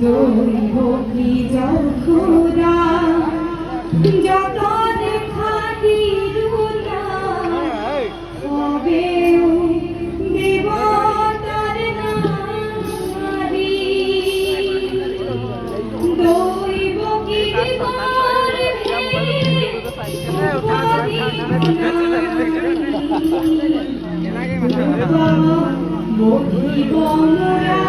দৈব কি যাও খোদা যত দেখা দিরুনা হবেও দেবতার নারী দৈব কি বহিব নারায়ণ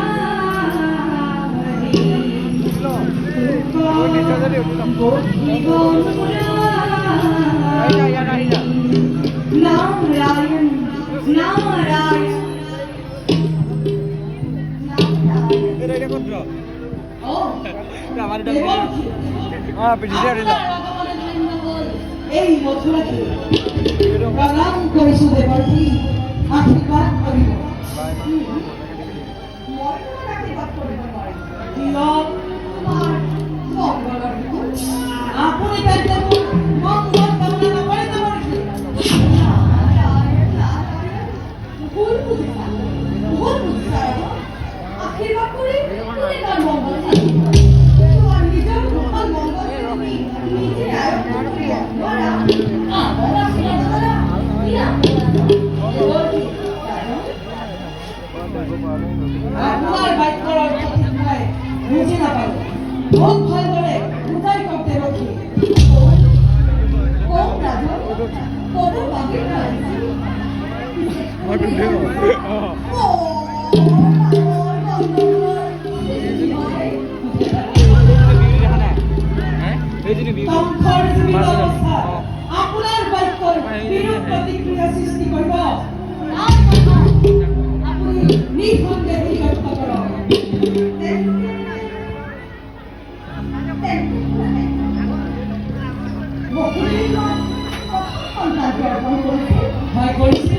নারায়ণ এই মথুরাকে প্রণাম করিছো দেবর্ষি আশীর্বাদ করিব আপনি তাদের মঙ্গল কামনা করে দেবর্ষি আশীর্বাদ করি তুমি তার মঙ্গল তোমার নিজের মঙ্গল নিজে আয়োজন করিয়া আমার আশীর্বাদ দ্বারা আপনার বাক্যর অর্থ ঠিক নয় বুঝে না পাই খুব ভয় করে উপায় করতে রক্ষি কোন রাজা কোন বাগের রাজা আপনার বাক্যর বিরূপ প্রতিক্রিয়া সৃষ্টি করব আপনি নিঃসন্দেহে বিরক্ত করো ভয় করেছি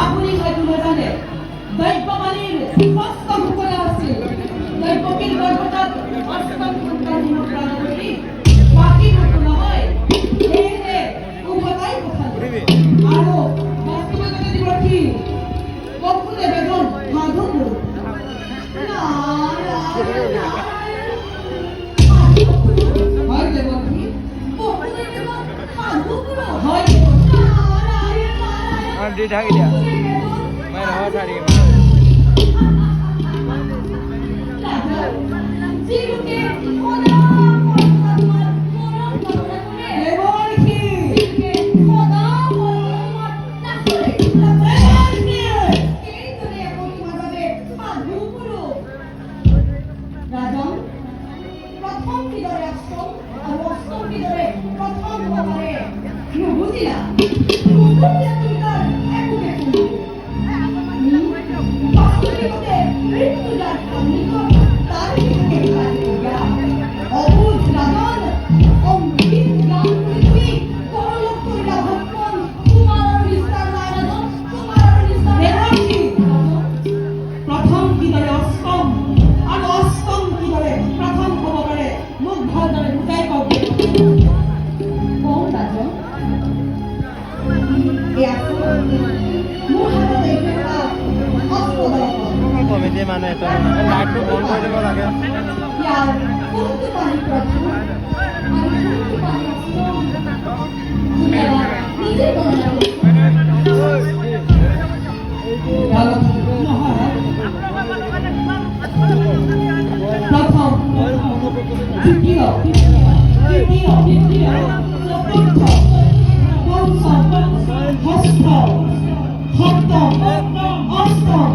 আপনি হয়তো জানে দৈববাণীর স্পষ্ট ঘোষণা আছে দৈবকীর গর্ভজাত অষ্টম সন্তান প্রাণী বাকি ঘটনা হয় উপাদায় কথা আরো বাস্তবে যদি বলি কখনো বেদন মাধব হয় দেবকী হয় đi thay đi mày nói thay đi প্রথম বিদরে অষ্টম আর অষ্টম বিদরে প্রথম খবরে বুঝিলা প্রথম বিদরে অষ্টম আর অষ্টম বিদরে প্রথম খবরে মুখ ভালদরে বুঝাই পাবে কোন রাজন কমিটি মানে এটা লাইটটো বন্ধ কৰি দিব লাগে প্রথম দ্বিতীয় তৃতীয় চতুর্থ পঞ্চম ষষ্ঠ সপ্তম অষ্টম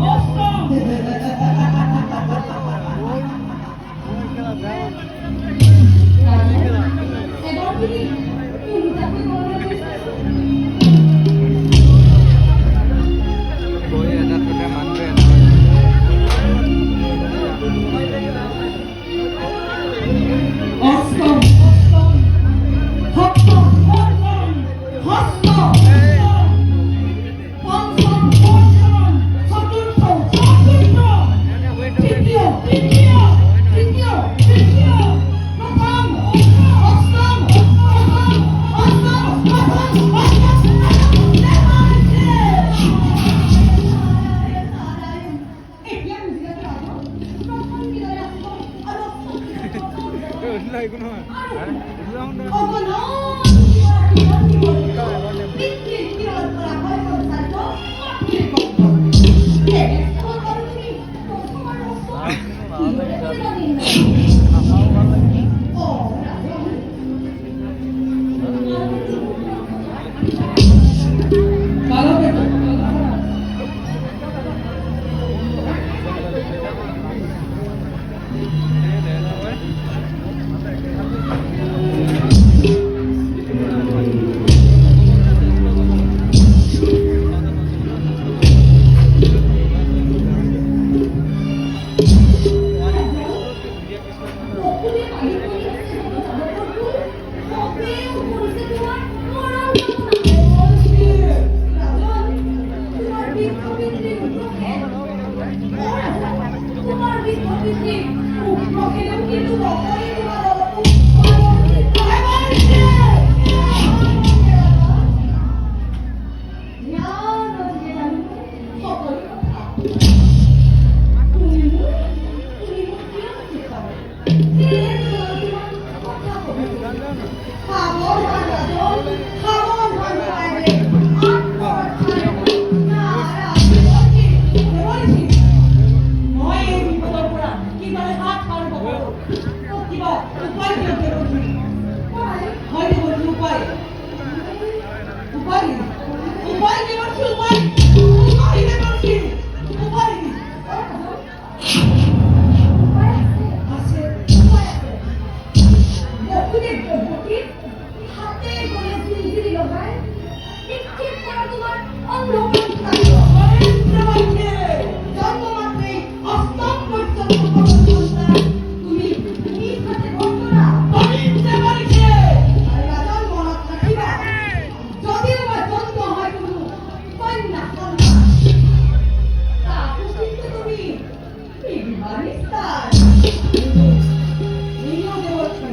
বলছি উপায় উপায় নেই বলছি উপায় নেই। আছে বকুলের দ্রব্যটি হাতে করে ঝিলঝিলি লোহায় নিক্ষেপ করা তোমার অন্ধকার কাণ্ড। বরেন্দ্রবাবুকে জন্মমাত্রেই অষ্টম পর্যন্ত পড়াশোনা তুমি নিজ হাতে বন্ধ না। বরেন্দ্রবাবুকে আর রাজার মনত রাখিবা যদিও বা জন্ম হয় কোনো কন্যা সন্তান তাকে কিন্তু তুমি বিবাহিস্তার নিও দেবত্রী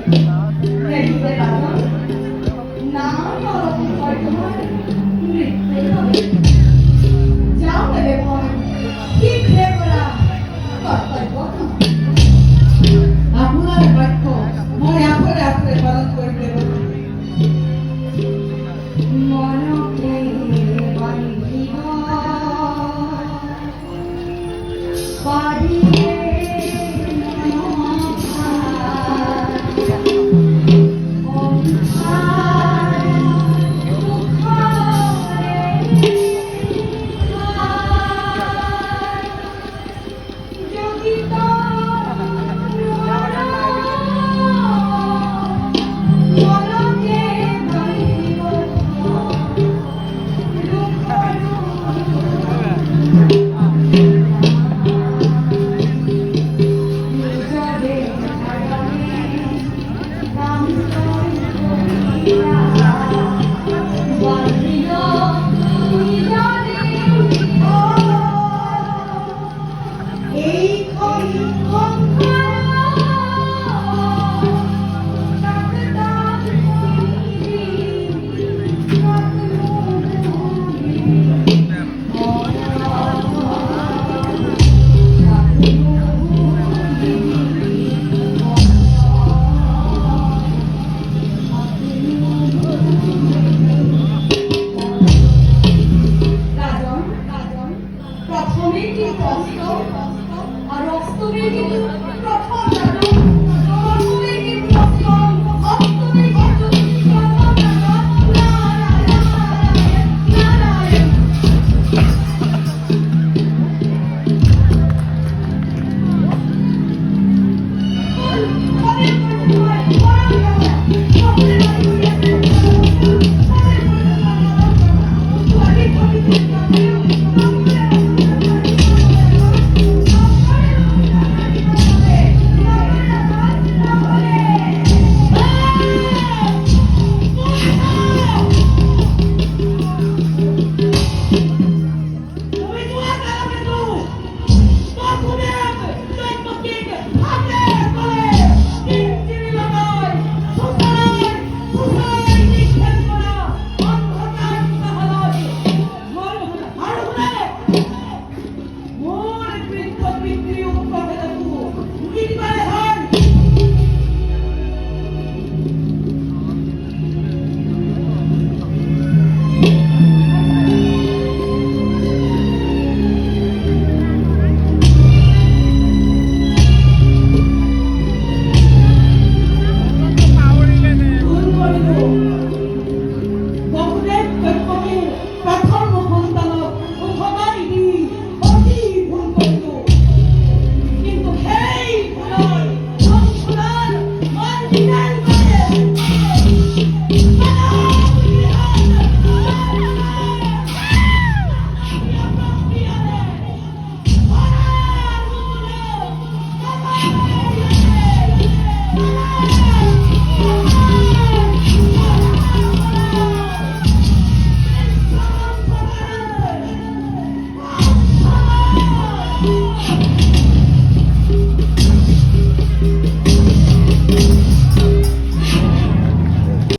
রেডিতে রাজন না নরকম হয় তোমার মৃত্যু হবে। যাও দেবে মন ঠিক রে করা কর্তব্য আপনার বাক্য মই আপরে আপরে পালন করিতে মনকে বাঁধিব বাঁধিলে প্রথমে কিন্তু অস্ত আর অস্তমে কিন্তু